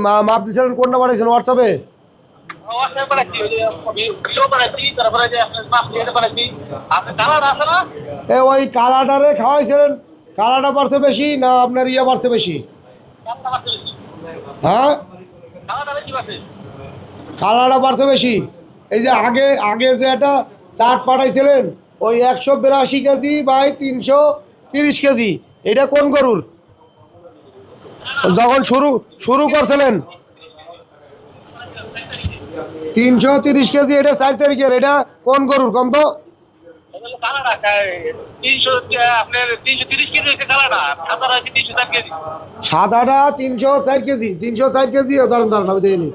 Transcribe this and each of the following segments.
মাপ দিয়েছিলেন কোনটা পাঠাইছেন হোয়াটসঅ্যাপে? ওই কালাটারে খাওয়াইছিলেন, কালাটা বাড়ছে বেশি না আপনার ইয়ে বাড়ছে বেশি? হ্যাঁ, কালাটা বাড়ছে বেশি। এই যে আগে আগে যে একটা চাট পাঠাইছিলেন ওই 182 কেজি বাই 330 কেজি, এটা কোন গরুর? যখন শুরু শুরু করছিলেন 330 কেজি, এটা 4 তারিখের, এটা কোন গরুর কোন তো? সাদাটা 304 কেজি, 304 কেজি। দাঁড়ান দাঁড়ান আমি দেখিনি।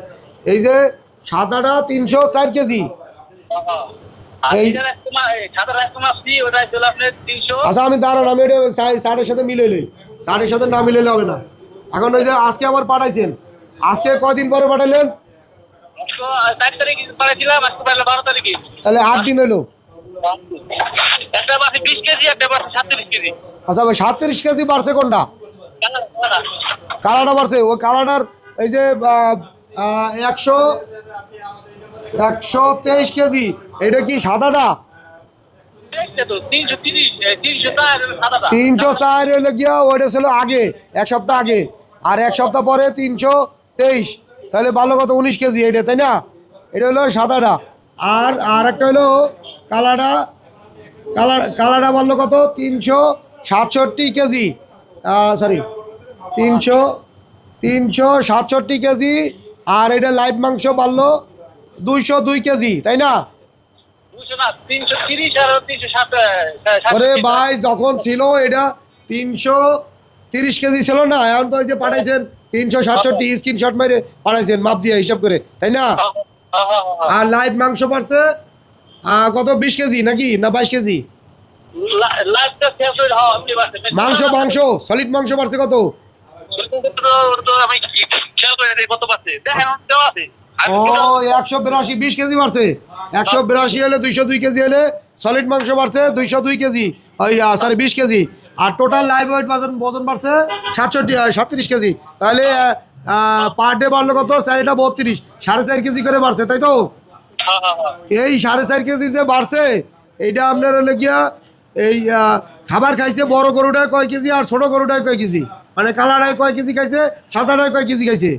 এই যে সাদাটা 304 কেজি। আচ্ছা আমি দাঁড়ান, আমি এটা ষাটের সাথে মিলে লই, ষাটের সাথে না মিলে হবে না। এখন ওই যে আজকে আবার পাঠাইছেন, আজকে কয়দিন পরে পাঠাইলেন? তাহলে 8 দিন হইলো। আচ্ছা ভাই 37 কেজি বাড়ছে কোনটা? কালাটা বাড়ছে, ওই কালাটার এই যে 123 কেজি, এটা কি সাদাটা? 304 হইলে গিয়া ওইটা ছিল আগে, এক সপ্তাহ আগে, আর এক সপ্তাহ পরে 323, তাহলে ভালো কত 19 কেজি এটা, তাই না? এটা হলো সাদাটা। আর আর একটা হলো কালাটা, কালাটা বাড়লো কত? 367 কেজি, সরি 367 কেজি। আর এটা লাইভ মাংস বাড়লো 202 কেজি, তাই না? ওরে ভাই যখন ছিল এটা 330 কেজি ছিল না, এখন তো ওই যে পাঠাইছেন 367, স্ক্রিনশট মেরে পাঠাইছেন মাপ দিয়ে হিসাব করে, তাই না? আর লাইভ মাংস বাড়ছে কত, 20 কেজি নাকি না 22 কেজি? মাংস মাংস সলিড মাংস বাড়ছে কত? ও 182, 20 কেজি বাড়ছে। 182 হলে 202 কেজি হলে সলিড মাংস বাড়ছে 202 কেজি, ওই সরি 20 কেজি। আর টোটাল লাইভ ওয়েট ওজন বাড়ছে 37 কেজি। তাহলে পার ডে বাড়লো কত? এটা 32, 4.5 কেজি করে বাড়ছে, তাই তো? এই 4.5 কেজি যে বাড়ছে, এইটা আপনার হলে গিয়া এই খাবার খাইছে বড় গরুটায় কয় কেজি আর ছোট গরুটায় কয় কেজি, মানে কালারায় কয় কেজি খাইছে, সাদাটায় কয় কেজি খাইছে?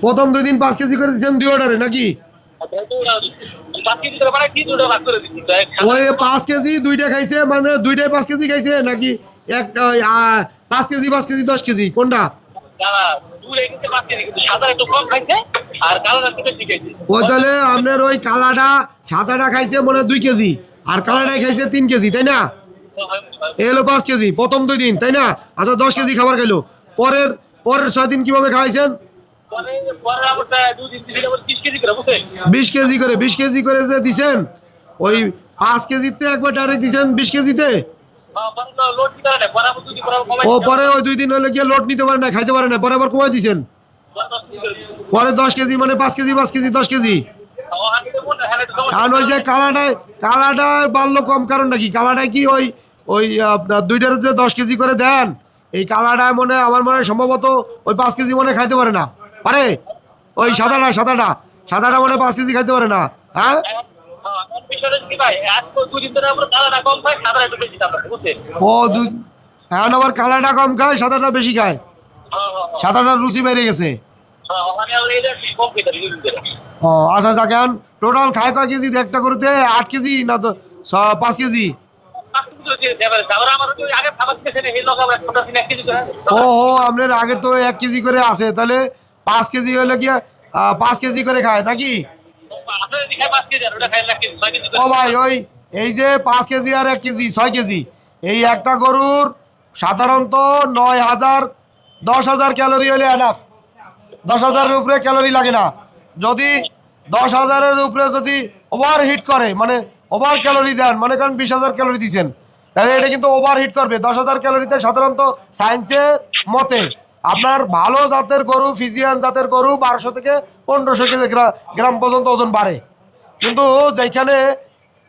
প্রথম 2 দিন 5 কেজি করে দিচ্ছেন দুই অর্ডারে নাকি? ওই 5 কেজি দুইটা খাইছে, মানে দুইটাই 5 কেজি খাইছে নাকি একটা 5 কেজি 5 কেজি 10 কেজি কোনটা? ওই তাহলে আপনার ওই কালাটা সাদাটা খাইছে মনে হয় 2 কেজি, আর কালাটাই খাইছে 3 কেজি, তাই না? এ হলো 5 কেজি প্রথম 2 দিন, তাই না? আচ্ছা 10 কেজি খাবার খাইলো, পরের পরের 6 দিন কিভাবে খাওয়াইছেন? 20 কেজি করে যে দিছেন, ওই 5 কেজিতে একবার ডাইরেক্ট দিছেন 20 কেজিতে। ও পরে ওই 2 দিন হলে গিয়ে লোড নিতে পারে না, খাইতে পারে না, পরে আবার কমাই দিছেন। পরে 10 কেজি, মানে 5 কেজি 5 কেজি 10 কেজি। কারণ ওই যে কালাটায় বাড়লো কম কারণ নাকি? কালাটায় কি ওই ওই দুইটার যে 10 কেজি করে দেন, এই কালাটায় মনে আমার মনে হয় সম্ভবত ওই 5 কেজি মনে খাইতে পারে না, পারে? ওই সাদাটা মনে 5 কেজি খাইতে পারে না। হ্যাঁ, ও এখন আবার কালাটা কম খায়, সাদাটা বেশি খায়, সাদাটার রুচি বেড়ে গেছে। ও আচ্ছা আচ্ছা, কেন টোটাল খায় কয় কেজি একটা করতে? 8 কেজি না তো 5 কেজি? ও ও আপনার আগের তো 1 কেজি করে আছে, তাহলে 5 কেজি হলে কি 5 কেজি করে খায় নাকি? ও ভাই ওই এই যে 5 কেজি আর 1 কেজি 6 কেজি, এই একটা গরুর সাধারণত 9,000 10,000 ক্যালোরি হলে এনাফ। 10,000-এর উপরে ক্যালোরি লাগে না। যদি 10,000-এর উপরে যদি ওভার হিট করে, মানে ওভার ক্যালোরি দেন, মনে করেন 20,000 ক্যালোরি দিচ্ছেন, তাহলে এটা কিন্তু ওভার হিট করবে। 10,000 ক্যালোরিতে সাধারণত সায়েন্সের মতে আপনার ভালো জাতের গরু, ফিজিয়ান জাতের গরু 1200 থেকে 1500 গ্রাম পর্যন্ত ওজন বাড়ে। কিন্তু যেখানে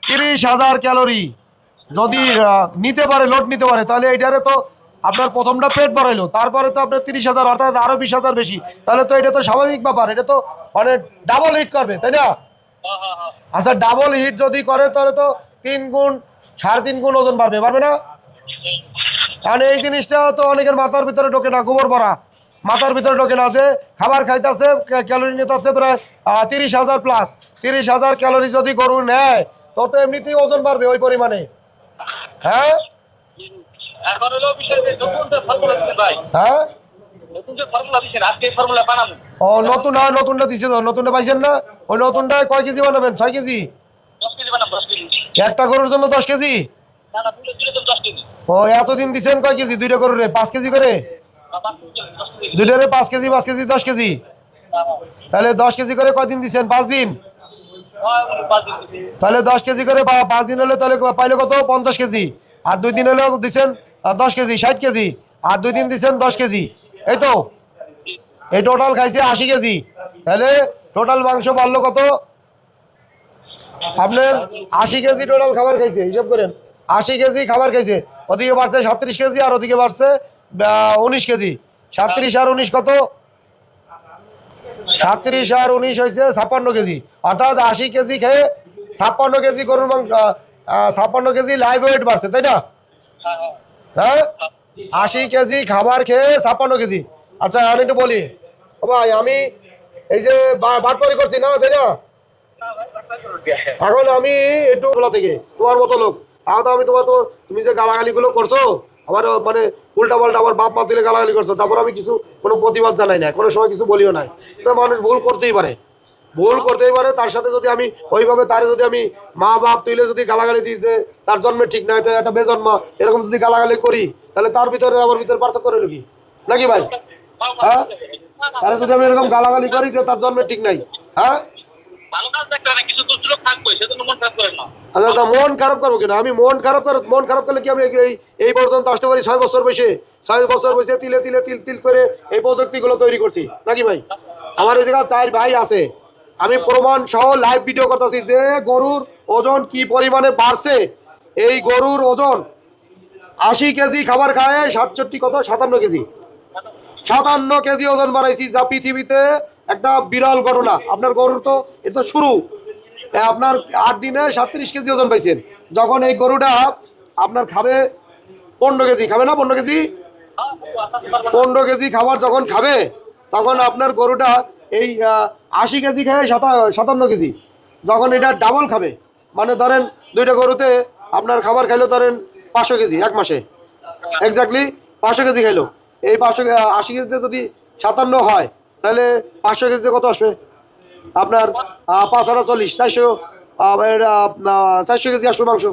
30,000 ক্যালোরি যদি নিতে পারে, লোড নিতে পারে, তাহলে এইটারে তো আপনার প্রথমটা পেট ভরাইলো, তারপরে তো আপনার 30,000 অর্থাৎ আরো 20,000 বেশি, তাহলে তো এটা তো স্বাভাবিক ব্যাপার, এটা তো মানে ডাবল হিট করবে, তাই না? আচ্ছা, ডাবল হিট যদি করে তাহলে তো 3 গুণ 3.5 গুণ ওজন বাড়বে, পারবে না? কারণ এই জিনিসটা তো অনেকের মাথার ভিতরে ঢোকে না, গোবর ভরা মাথার ভিতরে ঢোকে না যে খাবার খাইতেছে, ক্যালোরি নিতেছে প্রায় 30,000 প্লাস। 30,000 ক্যালোরি যদি গরু নেয় তো তো এমনিতেই ওজন বাড়বে ওই পরিমাণে। হ্যাঁ হ্যাঁ, ও নতুন, হ্যাঁ নতুনটা দিছে তো, নতুনটা পাইছেন না? ওই নতুনটা কয় কেজি বানাবেন? 6 কেজি? একটা গরুর জন্য 10 কেজি? ও এতদিন দিচ্ছেন কয় কেজি? দুইটা গরুরে 5 কেজি করে? দুইটারে 5 কেজি, 5 কেজি 10 কেজি, তাহলে 10 কেজি করে কয়দিন দিচ্ছেন? 5 দিন। তাহলে 10 কেজি করে 5 দিন হলে তাহলে পাইলে কত? 50 কেজি। আর 2 দিন হলেও দিচ্ছেন 10 কেজি, 60 কেজি। আর 2 দিন দিচ্ছেন 10 কেজি, এই তো। এই টোটাল খাইছে 80 কেজি। তাহলে টোটাল মাংস বাড়লো কত? আপনার 80 কেজি টোটাল খাবার খাইছে, হিসাব করেন। 80 কেজি খাবার খাইছে, ওদিকে বাড়ছে 37 কেজি আর ওদিকে বাড়ছে 19 কেজি। 37 আর 19 কত? 37 আর 19 হয়েছে 56 কেজি। অর্থাৎ 80 কেজি খেয়ে 56 কেজি গরুর মাংস, 56 কেজি লাইভ ওয়েট বাড়ছে, তাই না? হ্যাঁ, 80 কেজি খাবার খেয়ে 56 কেজি। আচ্ছা আমি একটু বলি, ও ভাই আমি এই যে বাটপারি করছি না, তাই না? এখন আমি একটু বলা থেকে তোমার মতো লোক, তাও তো আমি তোমার তো তুমি যে গালাগালিগুলো করছো আমার মানে উল্টা পাল্টা আমার বাপ মা তুলে গালাগালি করছো, তারপর আমি কিছু কোনো প্রতিবাদ জানাই না, কোনো সময় কিছু বলিও নাই। তো মানুষ ভুল করতেই পারে, ভুল করতেই পারে। তার সাথে যদি আমি ওইভাবে তারে যদি আমি মা বাপ তুলে যদি গালাগালি দিই যে তার জন্মে ঠিক নাই, তাই একটা বেজন্ম এরকম যদি গালাগালি করি, তাহলে তার ভিতরে আমার ভিতরে পার্থক্য রইল কি নাকি ভাই? হ্যাঁ, তারা যদি আমি এরকম গালাগালি করি যে তার জন্মে ঠিক নাই, হ্যাঁ আচ্ছা মন খারাপ করবো কেন? আমি মন খারাপ করলে কি আমি এই পর্যন্ত আসতে পারি? 6 বছর বসে 6 বছর বসে তিলে তিলে তিল তিল করে এই প্রযুক্তিগুলো তৈরি করছি নাকি ভাই? আমার এই জায়গায় 4 ভাই আছে, আমি প্রমাণ সহ লাইভ ভিডিও করতেছি যে গরুর ওজন কি পরিমাণে বাড়ছে। এই গরুর ওজন 80 কেজি খাবার খায় 67 কত 57 কেজি, 57 কেজি ওজন বাড়াইছি, যা পৃথিবীতে একটা বিরল ঘটনা। আপনার গরুর তো এটা শুরু, আপনার 8 দিনে 37 কেজি ওজন পাইছেন। যখন এই গরুটা আপনার খাবে 15 কেজি, খাবে না 15 কেজি? 15 কেজি খাবার যখন খাবে তখন আপনার গরুটা এই 80 কেজি খায় 57 কেজি। যখন এটা ডাবল খাবে, মানে ধরেন দুইটা গরুতে আপনার খাবার খাইলো ধরেন 500 কেজি এক মাসে, এক্স্যাক্টলি 500 কেজি খাইলো। এই 80 কেজিতে যদি 57 হয় তাহলে 500 কেজিতে কত আসবে? আপনার 5 আটা 40, 400 কেজি আসবে মাংস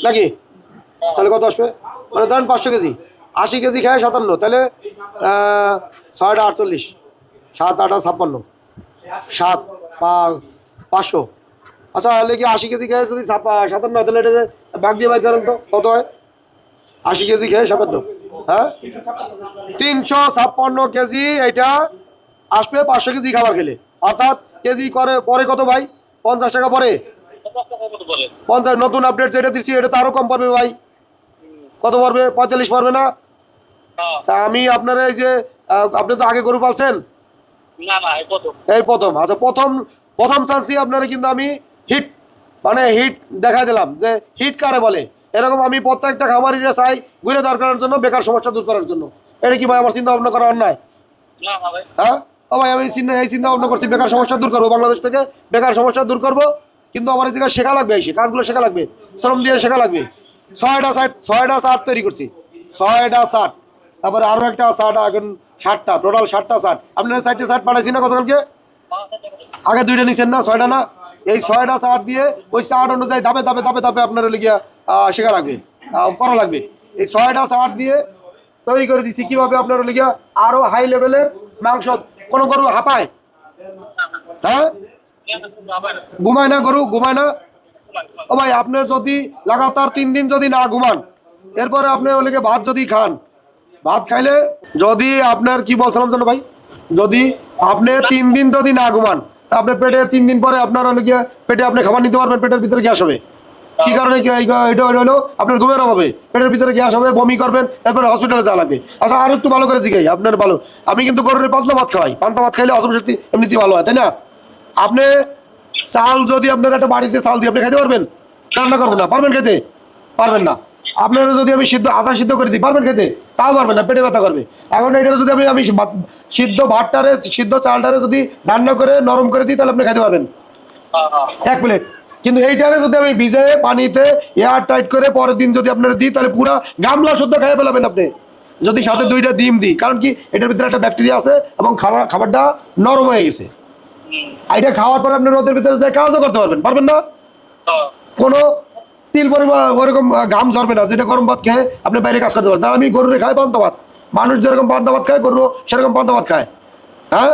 নাকি? তাহলে কত আসবে? মানে ধরেন 500 কেজি, 80 কেজি খায় 57, তাহলে 6 আটা 48, 7 আটা 56, 7 500। আচ্ছা তাহলে কি 80 কেজি খেয়ে যদি 57 হয় তাহলে এটা ভাগ দিয়ে ভাই করেন তো কত হয়? 80 কেজি খেয়ে 57, হ্যাঁ 356 কেজি এটা আসবে 500 কেজি খাবার খেলে। অর্থাৎ কেজি করে পরে কত ভাই? 50 টাকা পরে। 50 নতুন আপডেট যেটা দিচ্ছি এটা তো আরো কম পড়বে ভাই। কত পড়বে? 45 পড়বে না? তা আমি আপনার এই যে আপনি তো আগে গরু পালছেন? এই প্রথম। আচ্ছা প্রথম চান্সই আপনারা কিন্তু আমি হিট মানে হিট দেখা দিলাম যে হিট কারে বলে। এরকম আমি প্রত্যেকটা খামারিরা চাই ঘুরে দাঁড় করার জন্য, বেকার সমস্যা দূর করার জন্য। এটা কি ভাই আমার চিন্তা ভাবনা করা অন্যায়? হ্যাঁ ও ভাই, আমি এই চিন্তা ভাবনা করছি বেকার সমস্যা দূর করবো, বাংলাদেশ থেকে বেকার সমস্যা দূর করবো। কিন্তু আমার এই জায়গায় শেখা লাগবে, এই কাজগুলো শেখা লাগবে, শ্রম দিয়ে শেখা লাগবে। 6টা শার্ট তৈরি করছি, 6টা শার্ট, তারপরে আরও একটা শার্ট, এখন 7টা, টোটাল 7টা শার্ট। আপনারা 4টে শার্ট পাঠাইছি না গতকালকে? আগে 2টা নিছেন না, 6টা না? এই 6টা শার্ট দিয়ে ওই শার্ট অনুযায়ী ধাপে ধাপে ধাপে ধাপে আপনার লিগিয়া শেখা লাগবে, করা লাগবে। এই 6টা শার্ট দিয়ে তৈরি করে দিচ্ছি কীভাবে আপনার লিগিয়া আরও হাই লেভেলের মাংস। কোনো গরু হাঁপায়? হ্যাঁ ঘুমায় না গরু, ঘুমায় না? ও ভাই আপনি যদি লাগাতার 3 দিন যদি না ঘুমান, এরপরে আপনি ওলিকে ভাত যদি খান, ভাত খাইলে যদি আপনার কি বলছিলাম জানো ভাই, যদি আপনি 3 দিন যদি না ঘুমান আপনার পেটে 3 দিন পরে আপনার ওলিকে পেটে আপনি খাবার নিতে পারবেন, পেটের ভিতরে গ্যাস হবে। কি কারণে এটা হলো আপনার ঘুমের অভাবে, পেটের ভিতরে গ্যাস হবে, বমি করবেন, এরপরে হসপিটালে যাওয়া লাগবে। আচ্ছা আর একটু ভালো করে জিজ্ঞাই আপনার ভালো, আমি কিন্তু গরুর পাতলা ভাত খাওয়াই, পান্তা ভাত খাইলে হজম শক্তি এমনিতেই ভালো হয়, তাই না? আপনি চাল যদি আপনার একটা বাড়িতে চাল দিয়ে আপনি খাইতে পারবেন? রান্না করবেন না, পারবেন খেতে? পারবেন না। আপনারা যদি আমি সিদ্ধ আধা সিদ্ধ করে দিই পারবেন খেতে? তাও পারবেন না, পেটে ব্যথা করবে। এখন এটা যদি আমি সিদ্ধ ভাতটারে সিদ্ধ চালটারে যদি রান্না করে নরম করে দিই তাহলে আপনি খাইতে পারবেন 1 প্লেট। কিন্তু এইটারে যদি আমি ভিজে পানিতে এয়ার টাইট করে পরের দিন যদি আপনারা দিই তাহলে পুরো গামলা শুদ্ধ খাইয়ে ফেলাবেন আপনি, যদি সাথে 2টা ডিম দিই। কারণ কি এটার ভিতরে একটা ব্যাকটেরিয়া আছে এবং খাবারটা নরম হয়ে গেছে। এটা খাওয়ার পরে আপনি রোদের ভিতরে যে কাজও করতে পারবেন না, কোনো তিল পরিমাণ ওরকম ঘাম ঝরবে না, যেটা গরম ভাত খেয়ে আপনি বাইরে কাজ করতে পারেন। তাহলে আমি গরুরে খাই পান্তা ভাত, মানুষ যেরকম পান্তা ভাত খায় গরু সেরকম পান্তা ভাত খায়। হ্যাঁ,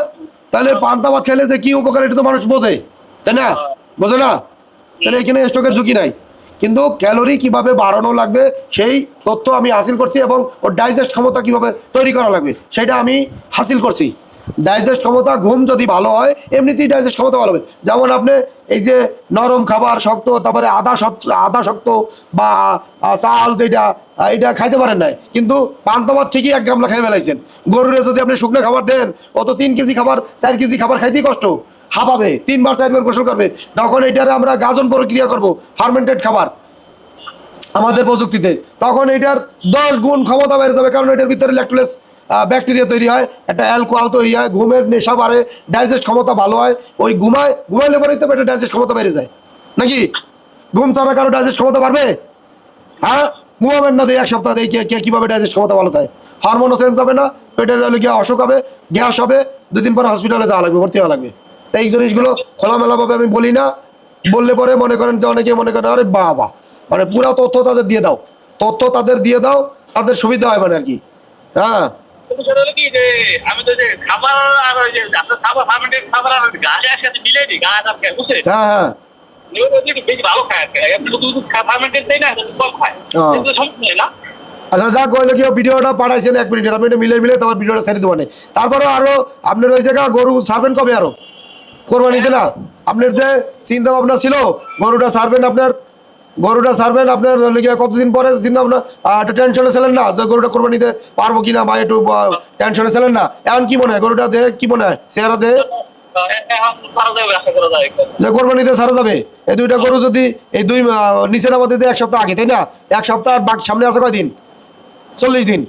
তাহলে পান্তা ভাত খেলে যে কি উপকার এটা তো মানুষ বোঝে, তাই না? বোঝে না? তাহলে এখানে স্ট্রোকের ঝুঁকি নাই। কিন্তু ক্যালোরি কিভাবে বাড়ানো লাগবে সেই তথ্য আমি হাসিল করছি, এবং ওর ডাইজেস্ট ক্ষমতা কিভাবে তৈরি করা লাগবে সেটা আমি হাসিল করছি। ডাইজেস্ট ক্ষমতা, ঘুম যদি ভালো হয় এমনিতেই ডাইজেস্ট ক্ষমতা ভালো হবে। যেমন আপনি এই যে নরম খাবার শক্ত, তারপরে আদা শক্ত বা চাল যেটা এটা খাইতে পারেন নাই, কিন্তু পান্তা ভাত ঠিকই 1 গামলা খাই ফেলাইছেন। গরুরে যদি আপনি শুকনো খাবার দেন ও তো 3 কেজি খাবার 4 কেজি খাবার খাইতেই কষ্ট, হাঁপাবে, 3 বার 4 বার গোসল করবে। তখন এটারে আমরা গাজন প্রক্রিয়া করব, ফার্মেন্টেড খাবার আমাদের প্রযুক্তিতে, তখন এটার 10 গুণ ক্ষমতা বেড়ে যাবে। কারণ এটার ভিতরে ল্যাকটোলেস ব্যাকটেরিয়া তৈরি হয়, একটা অ্যালকোহল তৈরি হয়, ঘুমের নেশা বাড়ে, ডাইজেস্ট ক্ষমতা ভালো হয়। ওই ঘুমাইলে পরেই তো পেটের ডাইজেস্ট ক্ষমতা বেড়ে যায় নাকি? ঘুম ছাড়া কারো ডাইজেস্ট ক্ষমতা বাড়বে? হ্যাঁ, ঘুমাবেন না দিয়ে 1 সপ্তাহ দিয়ে কীভাবে ডাইজেস্ট ক্ষমতা ভালো থাকে? হরমোনও চেঞ্জ হবে না, পেটের গিয়ে অসুখ হবে, গ্যাস হবে, 2 দিন পরে হসপিটালে যাওয়া লাগবে, ভর্তি হওয়া লাগবে। তো এই জিনিসগুলো খোলামেলাভাবে আমি বলি না, বললে পরে মনে করেন যে অনেকে মনে করেন আরে বাবা, মানে পুরো তথ্য তাদের দিয়ে দাও, তাদের সুবিধা হয় মানে আর কি। হ্যাঁ, কি যে আমি তো যে খাবার আর ওই যে আপনার খাবার ফার্মেন্টেড খাবার আর গাঁজা একসাথে মিলে দিই, গাঁজা আর খায়, বুঝছেন? হ্যাঁ, হ্যাঁ, বেশি ভালো খায় আর কি, শুধু ফার্মেন্টেড তাই না, কম খায়, কিন্তু সমস্যা নেই না। আচ্ছা যা কইলো কি ভিডিওটা পাঠাইছেন 1 মিনিটের, আমি এটা মিলে তোমার ভিডিওটা ছেড়ে দেবো। তারপরে আরো আপনার ওই জায়গা গরু ছাড়বেন কবে আরো কোরবানিতে? না আপনার যে চিন্তা ভাবনা ছিল গরুটা ছাড়বেন আপনার লিগে কতদিন পরে চিন্তা ভাবনা, একটা টেনশনে ছিলেন না যে গরুটা কোরবানিতে পারবো কিনা, বা একটু টেনশনে ছিলেন না? এখন কি মনে হয় গরুটা দেহে, কি মনে হয় চেহারা দেহে যে কোরবানিতে ছাড়া যাবে? এই 2টা গরু যদি এই 2 নিচের আমাদের 1 সপ্তাহ আগে, তাই না? 1 সপ্তাহ আর বাকি সামনে আছে কয়দিন? 40 দিন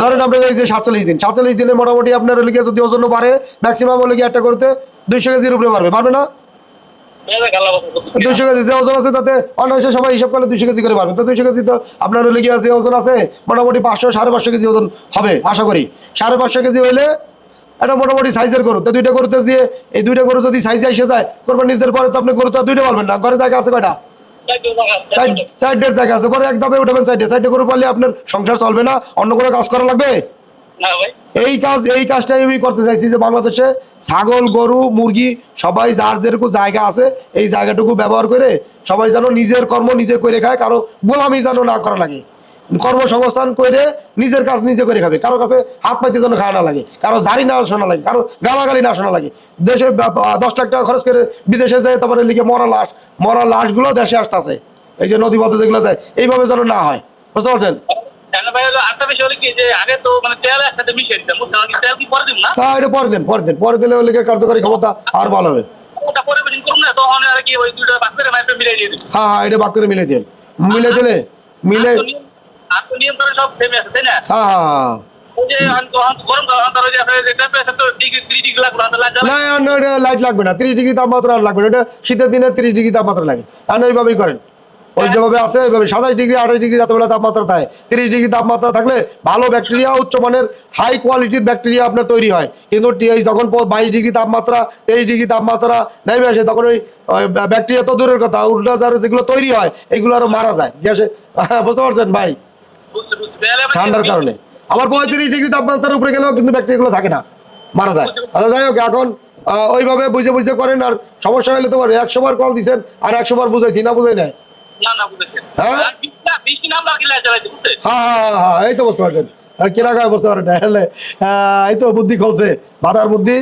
ধরেন আমরা এই যে 47 দিনে মোটামুটি আপনার লিগে যদি ওজন বাড়ে ম্যাক্সিমাম হলে কি একটা করতে 200 কেজির উপরে পারবে না? 200 কেজি যে ওজন আছে তাতে অনায়াসে সবাই হিসাব করলে 200 কেজি করে পারবে। তো 200 কেজি তো আপনার হলে কি যে ওজন আছে মোটামুটি 500-550 কেজি ওজন হবে আশা করি। 550 কেজি হইলে একটা মোটামুটি সাইজের গরু, তো 2টা গরুতে দিয়ে এই 2টা গরু যদি সাইজে এসে যায় কোরবানির পরে, তো আপনি গরু তো 2টা পারবেন না। ঘরে জায়গা আছে কয়টা? সাইডের জায়গা আছে, পরে এক ধাপে উঠাবেন সাইডে গরু পারলে আপনার সংসার চলবে না, অন্য কোনো কাজ করা লাগবে। এই কাজটাই আমি করতে চাইছি যে বাংলাদেশে ছাগল, গরু, মুরগি সবাই যার যেরকম জায়গা আছে এই জায়গাটুকু ব্যবহার করে সবাই যেন নিজের কর্ম নিজে করে খায়, কারো গোলামি যেন না করা লাগে, কর্মসংস্থান করে নিজের কাজ নিজে করে খাবে, কারো কাছে হাত পাইতে যেন খাওয়া না লাগে, কারো ঝাড়ি না শোনা লাগে, কারো গালাগালি না শোনা লাগে। দেশে 10 লাখ টাকা খরচ করে বিদেশে যায়, তারপরে লিখে মরা লাশগুলো দেশে আসতেছে, এই যে নদী পথে যেগুলো যায়, এইভাবে যেন না হয়, বুঝতে পারছেন? হ্যাঁ, এটা পরে দিলে ওই কার্যকারী ক্ষমতা আর ভালো হবে। হ্যাঁ, হ্যাঁ, এটা ভাগ করে মিলে দিন, মিলে দিলে মিলে, হ্যাঁ, হ্যাঁ, লাইট লাগবে না, 30 ডিগ্রি তাপমাত্রা লাগবে না, এটা শীতের দিনে 30 ডিগ্রি তাপমাত্রা লাগে, আর এইভাবেই করেন। ওই যেভাবে আছে ওইভাবে 27 ডিগ্রি 28 ডিগ্রি রাতেবেলা তাপমাত্রা থাকে, 30 ডিগ্রি তাপমাত্রা থাকলে ভালো ব্যাকটেরিয়া, উচ্চমানের হাই কোয়ালিটির ব্যাকটেরিয়া আপনার তৈরি হয়। কিন্তু এই যখন 22 ডিগ্রি তাপমাত্রা 23 ডিগ্রি তাপমাত্রা নেমে আসে তখন ওই ব্যাকটেরিয়া তো দূরের কথা, উল্টা যেগুলো তৈরি হয় এগুলো আরো মারা যায় গ্যাসে, বুঝতে পারছেন ভাই? ঠান্ডার কারণে আবার 35 ডিগ্রি তাপমাত্রার উপরে গেলেও কিন্তু ব্যাকটেরিয়াগুলো থাকে না, মারা যায়। আচ্ছা যাই হোক, এখন ওইভাবে বুঝে করেন, আর সমস্যা হলে তো 100 বার কল দিচ্ছেন আর 100 বার বুঝাইছি না, বুঝাই নাই? হ্যাঁ, হ্যাঁ, এই তো বুঝতে পারছেন, আর কেনা গায়ে বুঝতে পারেন না, এই তো বুদ্ধি খুলছে, মাথার বুদ্ধি।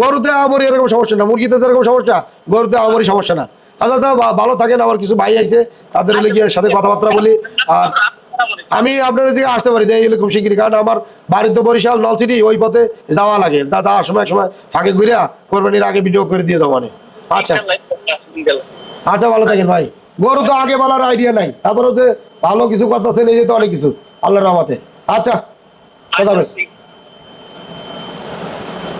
গরুতে আমারই এরকম সমস্যা না, মুরগিতে যেরকম সমস্যা গরুতে আমারই সমস্যা না। আচ্ছা তা ভালো থাকেন। আমার কিছু ভাই আছে, তাদের হলে গিয়ে সাথে কথাবার্তা বলি। আর আমি আপনার দিকে আসতে পারি এই হলে খুব শিগগিরই, কারণ আমার বাড়ির তো বরিশাল নলসিটি, ওই পথে যাওয়া লাগে। যাওয়ার সময় এক সময় ফাঁকে ঘুরিয়া কোরবানির আগে ভিডিও করে দিয়ে যাও মানে। আচ্ছা আচ্ছা, ভালো থাকেন ভাই। গরু তো আগে বলার আইডিয়া নাই, তারপরে যে ভালো কিছু করতেছেন এই যে তো অনেক কিছু আল্লাহর রহমতে। আচ্ছা, কথা বেশ।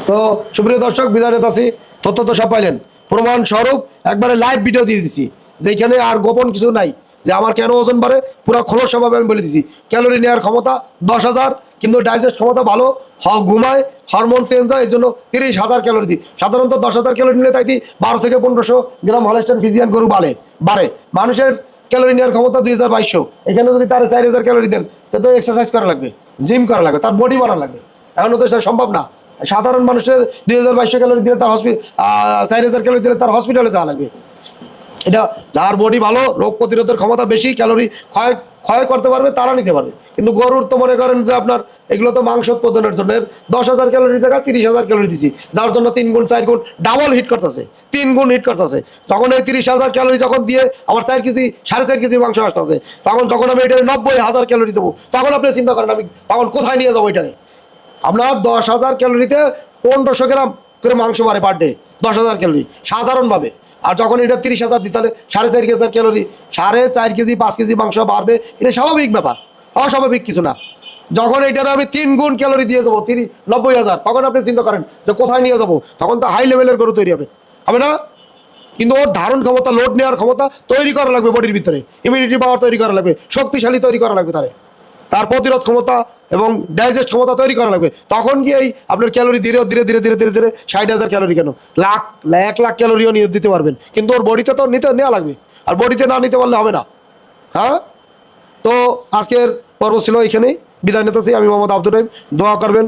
তো সুপ্রিয় দর্শক, বিদায় নিতেছি। তথ্য তো সব পাইলেন, প্রমাণ স্বরূপ একবারে লাইভ ভিডিও দিয়ে দিছি, যেখানে আর গোপন কিছু নাই। যে আমার কেন ওজন বাড়ে পুরো খোলসভাবে আমি বলে দিছি। ক্যালোরি নেওয়ার ক্ষমতা 10,000, কিন্তু ডাইজেস্ট ক্ষমতা ভালো, ঘুমায়, হরমোন চেঞ্জ হয়, এই জন্য 30,000 ক্যালোরি দিই। সাধারণত 10,000 ক্যালোরি নিলে তাই 12 থেকে 1500 গ্রাম হলস্টাইন ফ্রিজিয়ান গরু বাড়ে। মানুষের ক্যালোরি নেওয়ার ক্ষমতা 2200। এখানে যদি তার 4000 ক্যালোরি দেন, তো এক্সারসাইজ করা লাগবে, জিম করা লাগবে, তার বডি বানানো লাগবে। এখন তো সেটা সম্ভব না। সাধারণ মানুষের 2200 ক্যালোরি দিলে তার 4000 ক্যালোরি দিলে তার হসপিটালে যাওয়া লাগবে। এটা যার বডি ভালো, রোগ প্রতিরোধের ক্ষমতা বেশি, ক্যালোরি ক্ষয় করতে পারবে, তারা নিতে পারবে। কিন্তু গরুর তো মনে করেন যে আপনার এগুলো তো মাংস উৎপাদনের জন্য 10,000 ক্যালোরির জায়গায় 30,000 ক্যালোরি দিছি, যার জন্য 3 গুণ 4 গুণ ডাবল হিট করতেছে, 3 গুণ হিট করতেছে। তখন এই 30,000 ক্যালোরি যখন দিয়ে আমার 4 কেজি 4.5 কেজি মাংস আসতেছে, যখন আমি এটা 90,000 ক্যালোরি দেবো, তখন আপনি চিন্তা করেন আমি তখন কোথায় নিয়ে যাবো এটাকে। আপনার 10,000 ক্যালোরিতে 1500 গ্রাম করে মাংস বাড়ে পার ডে, 10,000 ক্যালোরি সাধারণভাবে। আর যখন এটা 30,000 দিই, তাহলে 4.5 কেজি ক্যালোরি, 4.5 কেজি 5 কেজি মাংস বাড়বে। এটা স্বাভাবিক ব্যাপার, অস্বাভাবিক কিছু না। যখন এইটাতে আমি 3 গুণ ক্যালোরি দিয়ে যাবো 90,000, তখন আপনি চিন্তা করেন যে কোথায় নিয়ে যাবো। তখন তো হাই লেভেলের গরু তৈরি হবে না? কিন্তু ওর ধারণ ক্ষমতা, লোড নেওয়ার ক্ষমতা তৈরি করা লাগবে, বডির ভিতরে ইমিউনিটি পাওয়ার তৈরি করা লাগবে, শক্তিশালী তৈরি করা লাগবে, তার প্রতিরোধ ক্ষমতা এবং ডাইজেস্ট ক্ষমতা তৈরি করা লাগবে। তখন গিয়ে আপনার ক্যালোরি ধীরে ধীরে ধীরে ধীরে ধীরে ধীরে 60,000 ক্যালোরি কেন 1 লাখ ক্যালোরিও নিয়ে দিতে পারবেন। কিন্তু ওর বডিতে তো নেওয়া লাগবে, আর বডিতে না নিতে পারলে হবে না। হ্যাঁ, তো আজকের পর্ব ছিল এখানেই, বিদায় নিতেছি। আমি মোহাম্মদ আব্দুর রহিম, দোয়া করবেন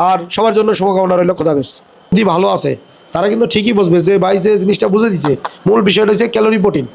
আর সবার জন্য শুভকামনা রইল। খোদা হাফেজ। যদি ভালো আছে তারা কিন্তু ঠিকই বুঝবে যে ভাই যে জিনিসটা বুঝে দিছে, মূল বিষয়টা হচ্ছে ক্যালোরি প্রোটিন।